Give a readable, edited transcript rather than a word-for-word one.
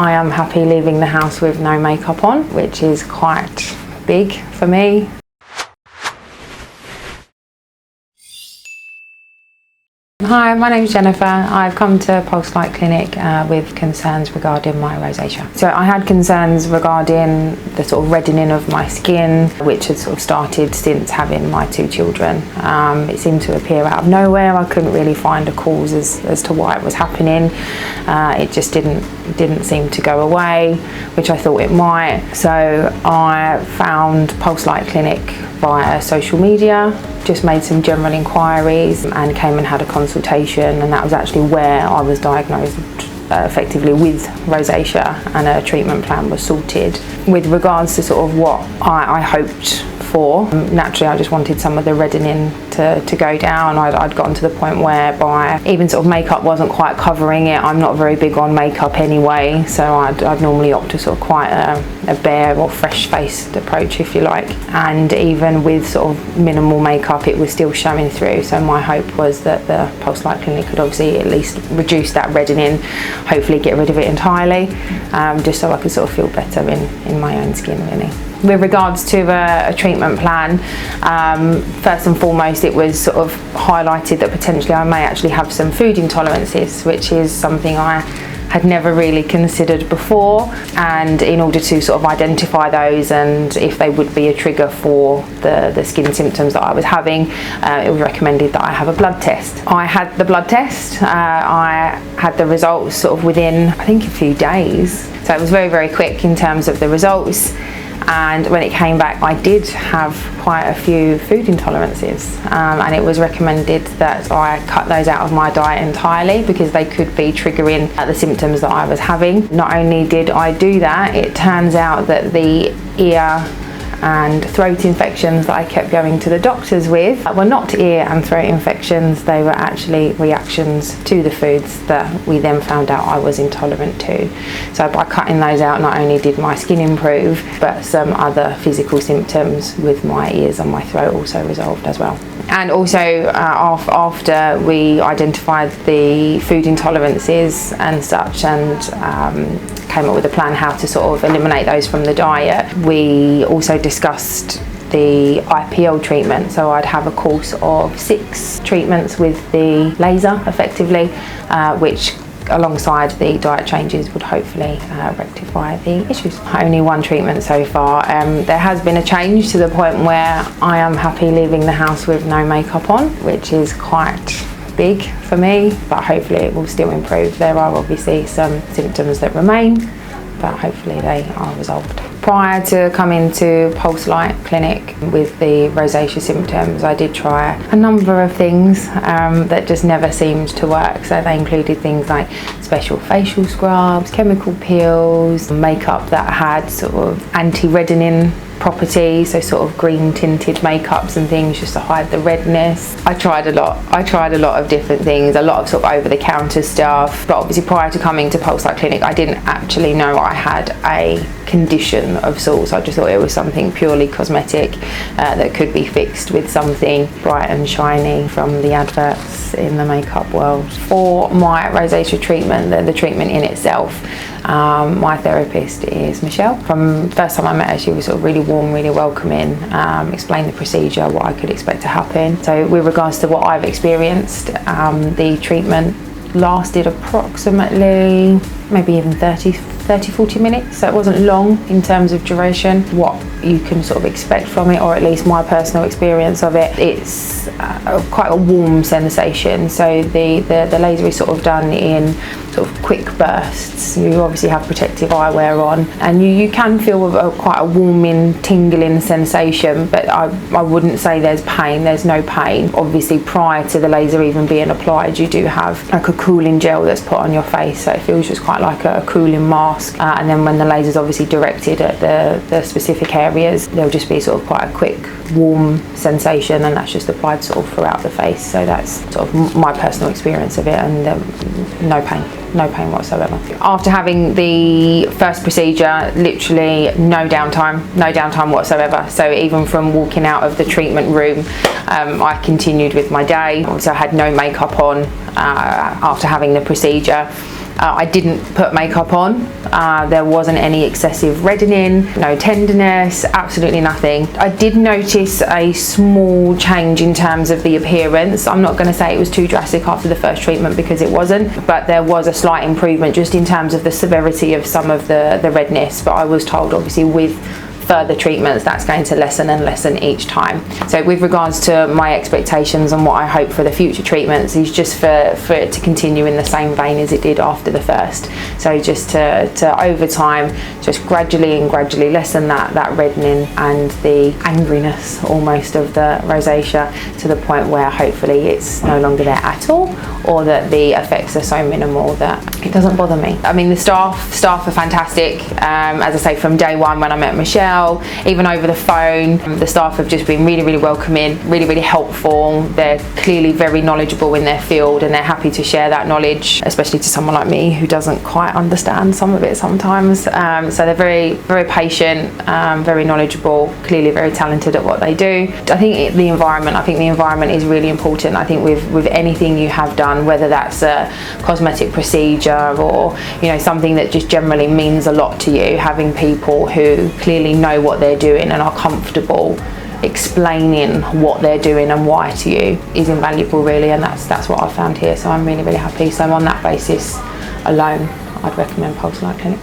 I am happy leaving the house with no makeup on, which is quite big for me. Hi, my name is Jennifer. I've come to Pulse Light Clinic with concerns regarding my rosacea. So I had concerns regarding the sort of reddening of my skin, which had sort of started since having my 2 children. It seemed to appear out of nowhere. I couldn't really find a cause as to why it was happening. It just didn't seem to go away, which I thought it might. So I found Pulse Light Clinic via social media, just made some general inquiries and came and had a consultation, and that was actually where I was diagnosed effectively with rosacea, and a treatment plan was sorted. With regards to sort of what I hoped for, naturally I just wanted some of the reddening to go down. I'd gotten to the point whereby even sort of makeup wasn't quite covering it. I'm not very big on makeup anyway, so I'd normally opt to sort of quite a bare or fresh faced approach, if you like, and even with sort of minimal makeup it was still showing through. So my hope was that the Pulse Light Clinic could obviously at least reduce that reddening, hopefully get rid of it entirely, just so I could sort of feel better in my own skin, really. With regards to a treatment plan, first and foremost it was sort of highlighted that potentially I may actually have some food intolerances, which is something I had never really considered before, and in order to sort of identify those and if they would be a trigger for the skin symptoms that I was having, it was recommended that I have a blood test. I had the blood test. I had the results sort of within, I think, a few days, so it was very, very quick in terms of the results. And when it came back, I did have quite a few food intolerances, and it was recommended that I cut those out of my diet entirely because they could be triggering the symptoms that I was having. Not only did I do that, it turns out that the ear and throat infections that I kept going to the doctors with were not ear and throat infections. They were actually reactions to the foods that we then found out I was intolerant to. So by cutting those out, not only did my skin improve, but some other physical symptoms with my ears and my throat also resolved as well. And also after we identified the food intolerances and such, and came up with a plan how to sort of eliminate those from the diet, we also discussed the IPL treatment. So I'd have a course of 6 treatments with the laser effectively, which alongside the diet changes would hopefully rectify the issues. Only 1 treatment so far. There has been a change to the point where I am happy leaving the house with no makeup on, which is quite big for me, but hopefully it will still improve. There are obviously some symptoms that remain, but hopefully they are resolved. Prior to coming to Pulse Light Clinic with the rosacea symptoms, I did try a number of things that just never seemed to work. So they included things like special facial scrubs, chemical peels, makeup that had sort of anti-reddening properties, so sort of green tinted makeups and things just to hide the redness. I tried a lot of different things, a lot of sort of over the counter stuff, but obviously prior to coming to Pulse Light Clinic I didn't actually know I had a condition of sorts. I just thought it was something purely cosmetic that could be fixed with something bright and shiny from the adverts in the makeup world. For my rosacea treatment, the treatment in itself, my therapist is Michelle. From the first time I met her, she was sort of really warm, really welcoming, explained the procedure, what I could expect to happen. So with regards to what I've experienced, the treatment lasted approximately maybe even 30-40 minutes, so it wasn't long in terms of duration. What you can sort of expect from it, or at least my personal experience of it, it's quite a warm sensation. So the laser is sort of done in sort of quick bursts. You obviously have protective eyewear on, and you can feel quite a warming, tingling sensation, but I wouldn't say there's pain. There's no pain. Obviously prior to the laser even being applied, you do have like a cooling gel that's put on your face, so it feels just quite like a cooling mask, and then when the laser's obviously directed at the specific areas, there'll just be sort of quite a quick warm sensation, and that's just applied sort of throughout the face. So that's sort of my personal experience of it, and no pain whatsoever. After having the first procedure, literally no downtime whatsoever. So even from walking out of the treatment room, I continued with my day. Also, I had no makeup on after having the procedure. I didn't put makeup on. There wasn't any excessive reddening, no tenderness, absolutely nothing. I did notice a small change in terms of the appearance. I'm not going to say it was too drastic after the first treatment, because it wasn't, but there was a slight improvement just in terms of the severity of some of the redness. But I was told, obviously, with further treatments, that's going to lessen and lessen each time. So with regards to my expectations and what I hope for the future treatments is just for it to continue in the same vein as it did after the first. So just to over time, just gradually lessen that reddening and the angriness almost of the rosacea, to the point where hopefully it's no longer there at all, or that the effects are so minimal that it doesn't bother me. I mean, the staff are fantastic. As I say, from day one when I met Michelle, even over the phone, the staff have just been really welcoming, really helpful. They're clearly very knowledgeable in their field, and they're happy to share that knowledge, especially to someone like me who doesn't quite understand some of it sometimes. So they're very patient, very knowledgeable, clearly very talented at what they do. I think the environment is really important. I think with anything you have done, whether that's a cosmetic procedure or something that just generally means a lot to you, having people who clearly know what they're doing and are comfortable explaining what they're doing and why to you is invaluable, really, and that's what I've found here. So I'm really happy. So on that basis alone, I'd recommend Pulse Light Clinic.